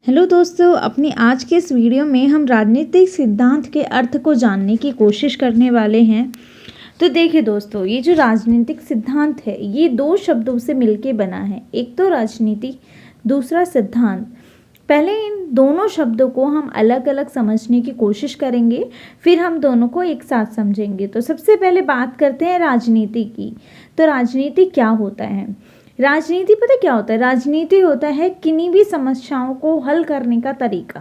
Hello दोस्तों, अपनी आज के इस वीडियो में हम राजनीतिक सिद्धांत के अर्थ को जानने की कोशिश करने वाले हैं। तो देखिए दोस्तों, ये जो राजनीतिक सिद्धांत है ये दो शब्दों से मिलके बना है। एक तो राजनीति, दूसरा सिद्धांत। पहले इन दोनों शब्दों को हम अलग अलग समझने की कोशिश करेंगे, फिर हम दोनों को एक साथ समझेंगे। तो सबसे पहले बात करते हैं राजनीति की। तो राजनीति क्या होता है? राजनीति पता क्या होता है? राजनीति होता है किन्हीं भी समस्याओं को हल करने का तरीका।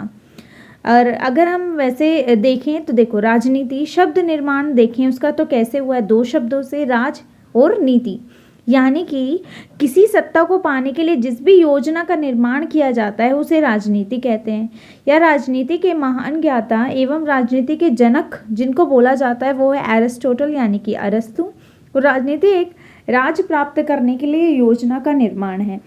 और अगर हम वैसे देखें तो देखो, राजनीति शब्द निर्माण देखें उसका तो कैसे हुआ है, दो शब्दों से, राज और नीति। यानी कि किसी सत्ता को पाने के लिए जिस भी योजना का निर्माण किया जाता है उसे राजनीति कहते हैं। या राजनीति के महान ज्ञाता एवं राजनीति के जनक जिनको बोला जाता है वो है एरिस्टोटल यानी कि अरस्तु। और राजनीति एक राज प्राप्त करने के लिए योजना का निर्माण है।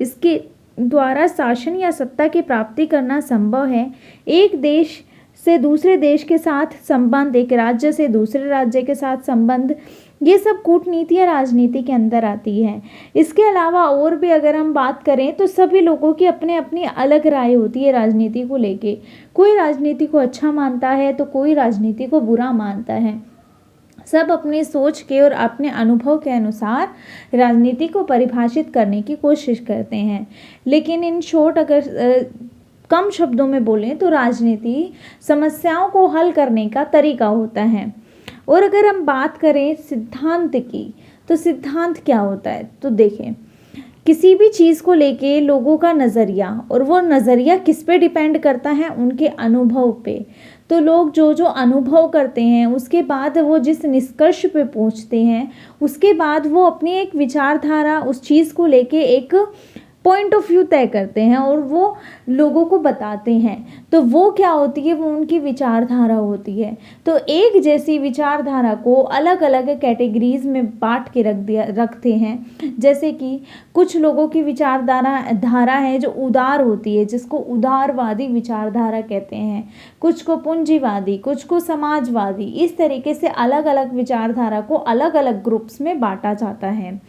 इसके द्वारा शासन या सत्ता की प्राप्ति करना संभव है। एक देश से दूसरे देश के साथ संबंध, एक राज्य से दूसरे राज्य के साथ संबंध, ये सब कूटनीति या राजनीति के अंदर आती है। इसके अलावा और भी अगर हम बात करें तो सभी लोगों की अपने अपनी अलग राय होती है राजनीति को लेके। कोई राजनीति को अच्छा मानता है तो कोई राजनीति को बुरा मानता है। सब अपनी सोच के और अपने अनुभव के अनुसार राजनीति को परिभाषित करने की कोशिश करते हैं। लेकिन इन शॉर्ट अगर कम शब्दों में बोलें तो राजनीति समस्याओं को हल करने का तरीका होता है। और अगर हम बात करें सिद्धांत की, तो सिद्धांत क्या होता है? तो देखें, किसी भी चीज़ को लेके लोगों का नज़रिया, और वो नज़रिया किस पे डिपेंड करता है? उनके अनुभव पे। तो लोग जो जो अनुभव करते हैं उसके बाद वो जिस निष्कर्ष पे पहुंचते हैं उसके बाद वो अपनी एक विचारधारा उस चीज़ को लेके एक पॉइंट ऑफ व्यू तय करते हैं और वो लोगों को बताते हैं। तो वो क्या होती है? वो उनकी विचारधारा होती है। तो एक जैसी विचारधारा को अलग अलग कैटेगरीज में बांट के रखते हैं। जैसे कि कुछ लोगों की विचारधारा है जो उदार होती है, जिसको उदारवादी विचारधारा कहते हैं। कुछ को पूंजीवादी, कुछ को समाजवादी। इस तरीके से अलग अलग विचारधारा को अलग अलग ग्रुप्स में बांटा जाता है।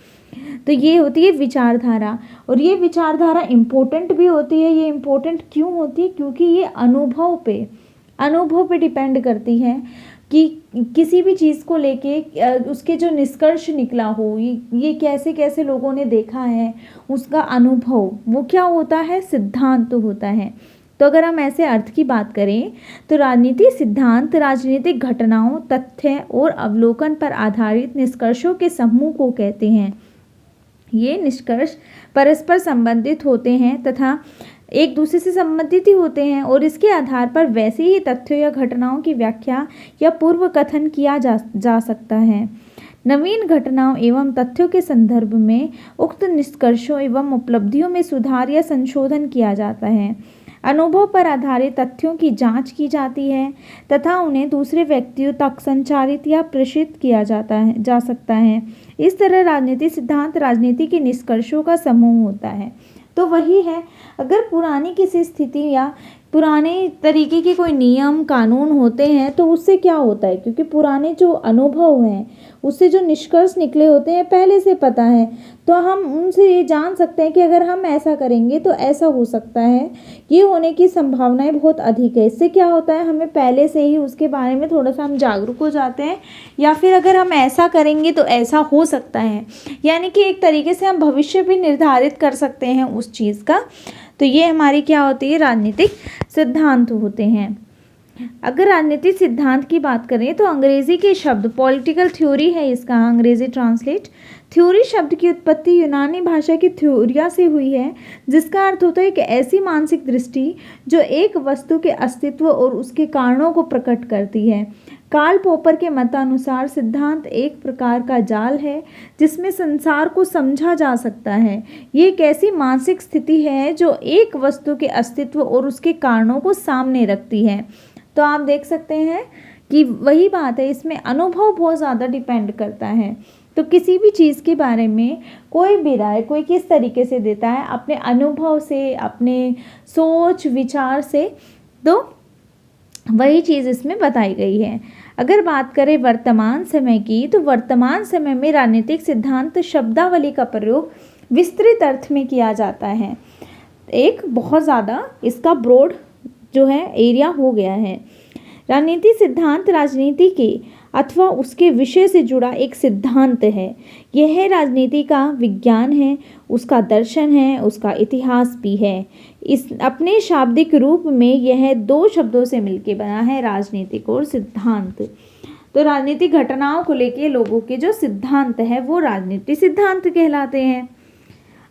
तो ये होती है विचारधारा। और ये विचारधारा इम्पोर्टेंट भी होती है। ये इम्पोर्टेंट क्यों होती है? क्योंकि ये अनुभव पे डिपेंड करती है कि किसी भी चीज़ को लेके उसके जो निष्कर्ष निकला हो, ये कैसे कैसे लोगों ने देखा है, उसका अनुभव, वो क्या होता है? सिद्धांत होता है। तो अगर हम ऐसे अर्थ की बात करें तो राजनीति सिद्धांत राजनीतिक घटनाओं, तथ्य और अवलोकन पर आधारित निष्कर्षों के समूह को कहते हैं। ये निष्कर्ष परस्पर संबंधित होते हैं तथा एक दूसरे से संबंधित ही होते हैं और इसके आधार पर वैसे ही तथ्यों या घटनाओं की व्याख्या या पूर्व कथन किया जा सकता है। नवीन घटनाओं एवं तथ्यों के संदर्भ में उक्त निष्कर्षों एवं उपलब्धियों में सुधार या संशोधन किया जाता है। अनुभव पर आधारित तथ्यों की जांच की जाती है तथा उन्हें दूसरे व्यक्तियों तक संचारित या प्रेषित किया जा सकता है। इस तरह राजनीति सिद्धांत राजनीति के निष्कर्षों का समूह होता है। तो वही है, अगर पुरानी किसी स्थिति या पुराने तरीके के कोई नियम कानून होते हैं तो उससे क्या होता है? क्योंकि पुराने जो अनुभव हैं उससे जो निष्कर्ष निकले होते हैं पहले से पता है, तो हम उनसे ये जान सकते हैं कि अगर हम ऐसा करेंगे तो ऐसा हो सकता है। ये होने की संभावनाएं बहुत अधिक है। इससे क्या होता है? हमें पहले से ही उसके बारे में थोड़ा सा हम जागरूक हो जाते हैं, या फिर अगर हम ऐसा करेंगे तो ऐसा हो सकता है, यानी कि एक तरीके से हम भविष्य भी निर्धारित कर सकते हैं उस चीज़ का। तो ये हमारी क्या होती है? राजनीतिक सिद्धांत होते हैं। अगर राजनीतिक सिद्धांत की बात करें तो अंग्रेजी के शब्द पॉलिटिकल थ्योरी है इसका अंग्रेजी ट्रांसलेट। थ्योरी शब्द की उत्पत्ति यूनानी भाषा की थ्योरिया से हुई है, जिसका अर्थ होता है एक ऐसी मानसिक दृष्टि जो एक वस्तु के अस्तित्व और उसके कारणों को प्रकट करती है। कार्ल पॉपर के मतानुसार सिद्धांत एक प्रकार का जाल है जिसमें संसार को समझा जा सकता है। ये एक ऐसी मानसिक स्थिति है जो एक वस्तु के अस्तित्व और उसके कारणों को सामने रखती है। तो आप देख सकते हैं कि वही बात है, इसमें अनुभव बहुत ज़्यादा डिपेंड करता है। तो किसी भी चीज़ के बारे में कोई भी राय कोई किस तरीके से देता है? अपने अनुभव से, अपने सोच विचार से। तो वही चीज़ इसमें बताई गई है। अगर बात करें वर्तमान समय की, तो वर्तमान समय में राजनीतिक सिद्धांत शब्दावली का प्रयोग विस्तृत अर्थ में किया जाता है। एक बहुत ज़्यादा इसका ब्रॉड जो है एरिया हो गया है। राजनीति सिद्धांत राजनीति के अथवा उसके विषय से जुड़ा एक सिद्धांत है। यह राजनीति का विज्ञान है, उसका दर्शन है, उसका इतिहास भी है। इस अपने शाब्दिक रूप में यह दो शब्दों से मिलकर बना है, राजनीतिक और सिद्धांत। तो राजनीतिक घटनाओं को लेके लोगों के जो सिद्धांत है वो राजनीतिक सिद्धांत कहलाते हैं।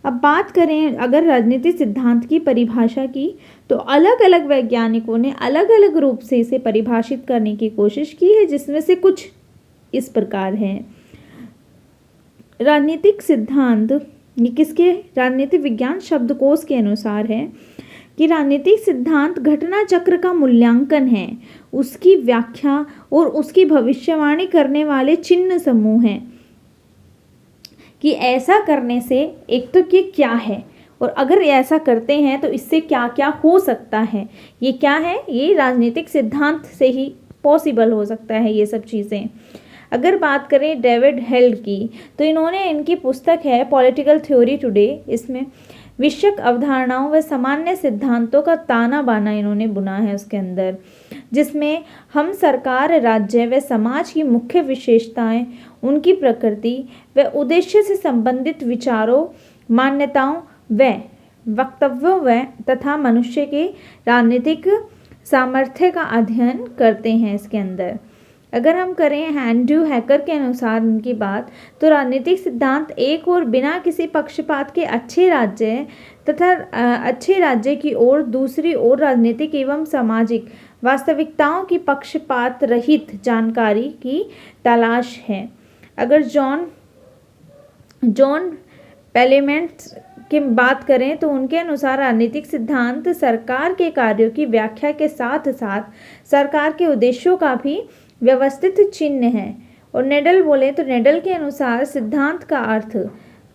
अब बात करें अगर राजनीतिक सिद्धांत की परिभाषा की, तो अलग अलग वैज्ञानिकों ने अलग अलग रूप से इसे परिभाषित करने की कोशिश की है, जिसमें से कुछ इस प्रकार हैं। राजनीतिक सिद्धांत ये किसके राजनीतिक विज्ञान शब्दकोश के अनुसार है कि राजनीतिक सिद्धांत घटना चक्र का मूल्यांकन है, उसकी व्याख्या और उसकी भविष्यवाणी करने वाले चिन्ह समूह हैं कि ऐसा करने से एक तो ये क्या है और अगर ऐसा करते हैं तो इससे क्या क्या हो सकता है। ये क्या है, ये राजनीतिक सिद्धांत से ही पॉसिबल हो सकता है ये सब चीज़ें। अगर बात करें डेविड हेल्ड की, तो इन्होंने इनकी पुस्तक है पॉलिटिकल थ्योरी टुडे, इसमें विषयक अवधारणाओं व सामान्य सिद्धांतों का ताना बाना इन्होंने बुना है उसके अंदर, जिसमें हम सरकार, राज्य व समाज की मुख्य विशेषताएं, उनकी प्रकृति व उद्देश्य से संबंधित विचारों, मान्यताओं व वक्तव्यों व तथा मनुष्य के राजनीतिक सामर्थ्य का अध्ययन करते हैं इसके अंदर। अगर हम करें एंड्रयू हैकर के अनुसार उनकी बात, तो राजनीतिक सिद्धांत एक और बिना किसी पक्षपात के अच्छे राज्य तथा अच्छे राज्य की ओर, दूसरी ओर राजनीतिक एवं सामाजिक वास्तविकताओं की पक्षपात रहित जानकारी की तलाश है। अगर जॉन पेलेमेंट्स की बात करें तो उनके अनुसार राजनीतिक सिद्धांत सरकार के कार्यों की व्याख्या के साथ साथ सरकार के उद्देश्यों का भी व्यवस्थित चिन्ह है। और नेडल बोले तो नेडल के अनुसार सिद्धांत का अर्थ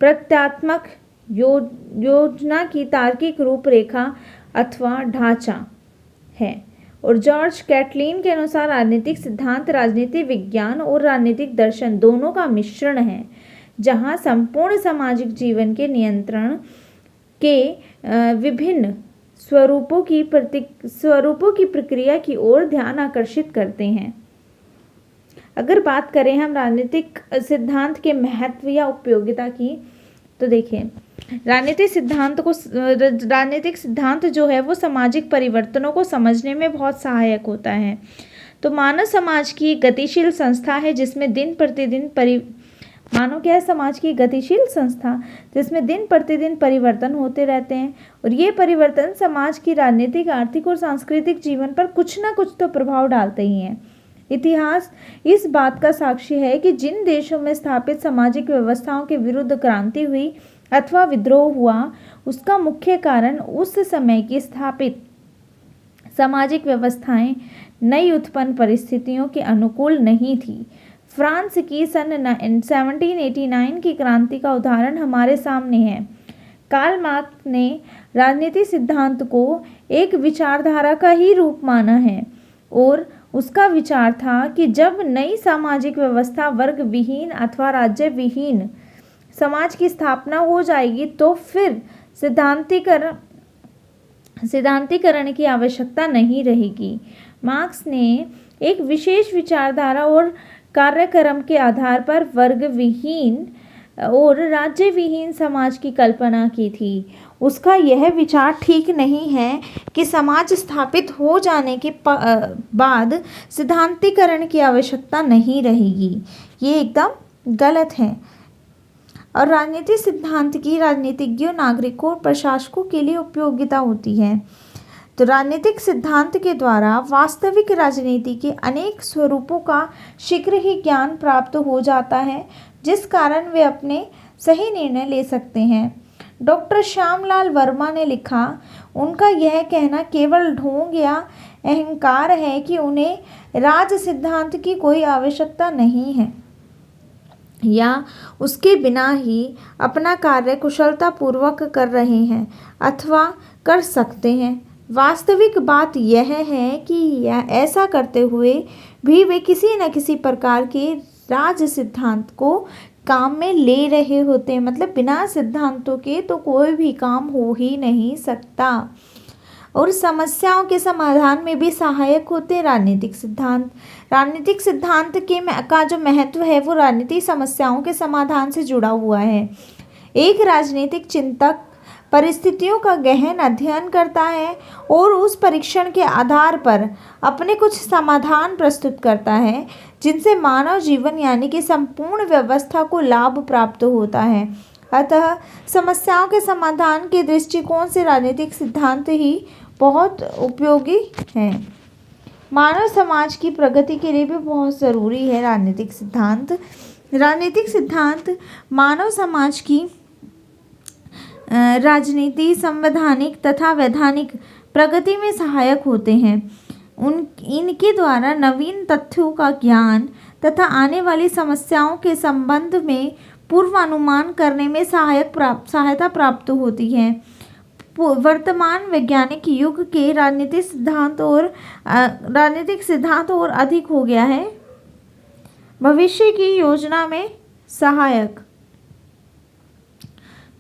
प्रत्यात्मक योजना की तार्किक रूपरेखा अथवा ढांचा है। और जॉर्ज कैटलिन के अनुसार राजनीतिक सिद्धांत राजनीतिक विज्ञान और राजनीतिक दर्शन दोनों का मिश्रण है, जहां संपूर्ण सामाजिक जीवन के नियंत्रण के विभिन्न स्वरूपों की प्रक्रिया की ओर ध्यान आकर्षित करते हैं। अगर बात करें हम राजनीतिक सिद्धांत के महत्व या उपयोगिता की, तो देखिए राजनीतिक सिद्धांत जो है वो सामाजिक परिवर्तनों को समझने में बहुत सहायक होता है। तो मानव समाज की एक गतिशील संस्था है जिसमें दिन प्रतिदिन मानव क्या है, समाज की गतिशील संस्था जिसमें दिन प्रतिदिन परिवर्तन होते रहते हैं और ये परिवर्तन समाज की राजनीतिक, आर्थिक और सांस्कृतिक जीवन पर कुछ ना कुछ तो प्रभाव डालते ही हैं। इतिहास इस बात का साक्षी है कि जिन देशों में स्थापित सामाजिक व्यवस्थाओं के विरुद्ध क्रांति हुई अथवा विद्रोह हुआ, उसका मुख्य कारण उस समय की स्थापित सामाजिक व्यवस्थाएं नई उत्पन्न परिस्थितियों के अनुकूल नहीं थी। फ्रांस की सन 1789 की क्रांति का उदाहरण हमारे सामने है। कार्ल मार्क्स ने राजनीतिक सिद्धांत को एक विचारधारा का ही रूप माना है और उसका विचार था कि जब नई सामाजिक व्यवस्था वर्ग विहीन अथवा राज्य विहीन समाज की स्थापना हो जाएगी तो फिर सिद्धांतीकरण की आवश्यकता नहीं रहेगी। मार्क्स ने एक विशेष विचारधारा और कार्यक्रम के आधार पर वर्ग विहीन और राज्य विहीन समाज की कल्पना की थी। उसका यह विचार ठीक नहीं है कि समाज स्थापित हो जाने के बाद सिद्धांतीकरण की आवश्यकता नहीं रहेगी। ये एकदम गलत है। और राजनीतिक सिद्धांत की राजनीतिज्ञों, नागरिकों और प्रशासकों के लिए उपयोगिता होती है। तो राजनीतिक सिद्धांत के द्वारा वास्तविक राजनीति के अनेक स्वरूपों का शीघ्र ही ज्ञान प्राप्त हो जाता है, जिस कारण वे अपने सही निर्णय ले सकते हैं। डॉक्टर श्यामलाल वर्मा ने लिखा, उनका यह कहना केवल ढोंग या अहंकार है कि उन्हें राज सिद्धांत की कोई आवश्यकता नहीं है या उसके बिना ही अपना कार्य कुशलतापूर्वक कर रहे हैं अथवा कर सकते हैं। वास्तविक बात यह है कि ऐसा करते हुए भी वे किसी न किसी प्रकार के राज सिद्धांत को काम में ले रहे होते हैं। मतलब बिना सिद्धांतों के तो कोई भी काम हो ही नहीं सकता। और समस्याओं के समाधान में भी सहायक होते हैं राजनीतिक सिद्धांत। राजनीतिक सिद्धांत का जो महत्व है वो राजनीतिक समस्याओं के समाधान से जुड़ा हुआ है। एक राजनीतिक चिंतक परिस्थितियों का गहन अध्ययन करता है और उस परीक्षण के आधार पर अपने कुछ समाधान प्रस्तुत करता है, जिनसे मानव जीवन यानी कि संपूर्ण व्यवस्था को लाभ प्राप्त होता है। अतः समस्याओं के समाधान के दृष्टिकोण से राजनीतिक सिद्धांत ही बहुत उपयोगी हैं। मानव समाज की प्रगति के लिए भी बहुत ज़रूरी है राजनीतिक सिद्धांत। राजनीतिक सिद्धांत मानव समाज की राजनीति, संवैधानिक तथा वैधानिक प्रगति में सहायक होते हैं। इनके द्वारा नवीन तथ्यों का ज्ञान तथा आने वाली समस्याओं के संबंध में पूर्वानुमान करने में सहायता प्राप्त होती है। वर्तमान वैज्ञानिक युग के राजनीतिक सिद्धांत और अधिक हो गया है भविष्य की योजना में सहायक।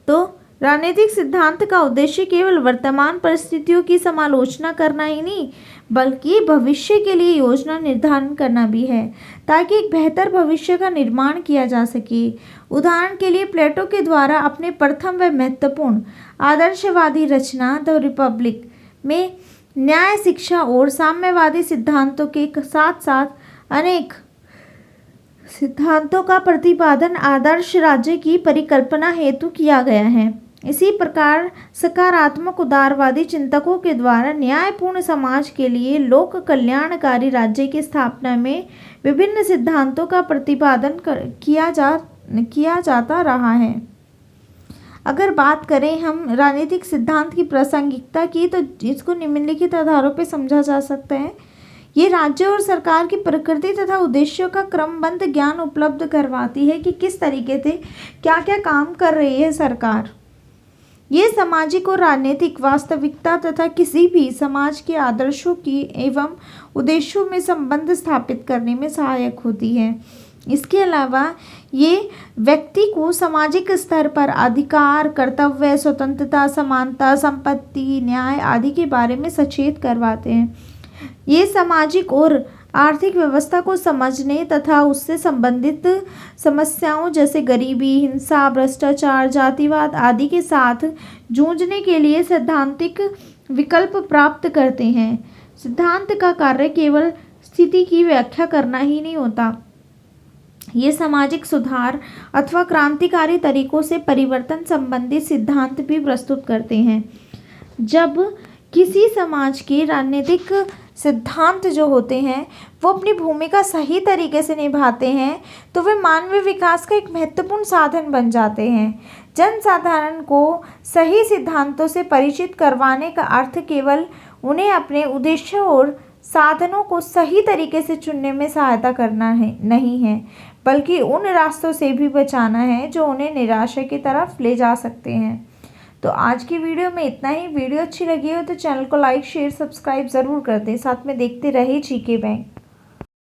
तो राजनीतिक सिद्धांत का उद्देश्य केवल वर्तमान परिस्थितियों की समालोचना करना ही नहीं, बल्कि भविष्य के लिए योजना निर्धारण करना भी है, ताकि एक बेहतर भविष्य का निर्माण किया जा सके। उदाहरण के लिए प्लेटो के द्वारा अपने प्रथम व महत्वपूर्ण आदर्शवादी रचना द रिपब्लिक में न्याय, शिक्षा और साम्यवादी सिद्धांतों के साथ साथ अनेक सिद्धांतों का प्रतिपादन आदर्श राज्य की परिकल्पना हेतु किया गया है। इसी प्रकार सकारात्मक उदारवादी चिंतकों के द्वारा न्यायपूर्ण समाज के लिए लोक कल्याणकारी राज्य की स्थापना में विभिन्न सिद्धांतों का प्रतिपादन किया जाता रहा है। अगर बात करें हम राजनीतिक सिद्धांत की प्रासंगिकता की, तो इसको निम्नलिखित आधारों पर समझा जा सकता है। ये राज्य और सरकार की प्रकृति तथा उद्देश्यों का क्रमबद्ध ज्ञान उपलब्ध करवाती है कि किस तरीके से क्या क्या काम कर रही है सरकार। ये सामाजिक और राजनीतिक वास्तविकता तथा किसी भी समाज के आदर्शों की एवं उद्देश्यों में संबंध स्थापित करने में सहायक होती है। इसके अलावा ये व्यक्ति को सामाजिक स्तर पर अधिकार, कर्तव्य, स्वतंत्रता, समानता, संपत्ति, न्याय आदि के बारे में सचेत करवाते हैं। ये सामाजिक और आर्थिक व्यवस्था को समझने तथा उससे संबंधित समस्याओं जैसे गरीबी, हिंसा, भ्रष्टाचार, जातिवाद आदि के साथ जूझने के लिए सैद्धांतिक विकल्प प्राप्त करते हैं। सिद्धांत का कार्य केवल स्थिति की व्याख्या करना ही नहीं होता, ये सामाजिक सुधार अथवा क्रांतिकारी तरीकों से परिवर्तन संबंधी सिद्धांत भी प्रस्तुत करते हैं। जब किसी समाज के राजनीतिक सिद्धांत जो होते हैं वो अपनी भूमिका सही तरीके से निभाते हैं, तो वे मानवीय विकास का एक महत्वपूर्ण साधन बन जाते हैं। जनसाधारण को सही सिद्धांतों से परिचित करवाने का अर्थ केवल उन्हें अपने उद्देश्यों और साधनों को सही तरीके से चुनने में सहायता करना है नहीं है, बल्कि उन रास्तों से भी बचाना है जो उन्हें निराशा की तरफ ले जा सकते हैं। तो आज की वीडियो में इतना ही। वीडियो अच्छी लगी हो तो चैनल को लाइक, शेयर, सब्सक्राइब ज़रूर कर दें। साथ में देखते रहिए जीके बैंक।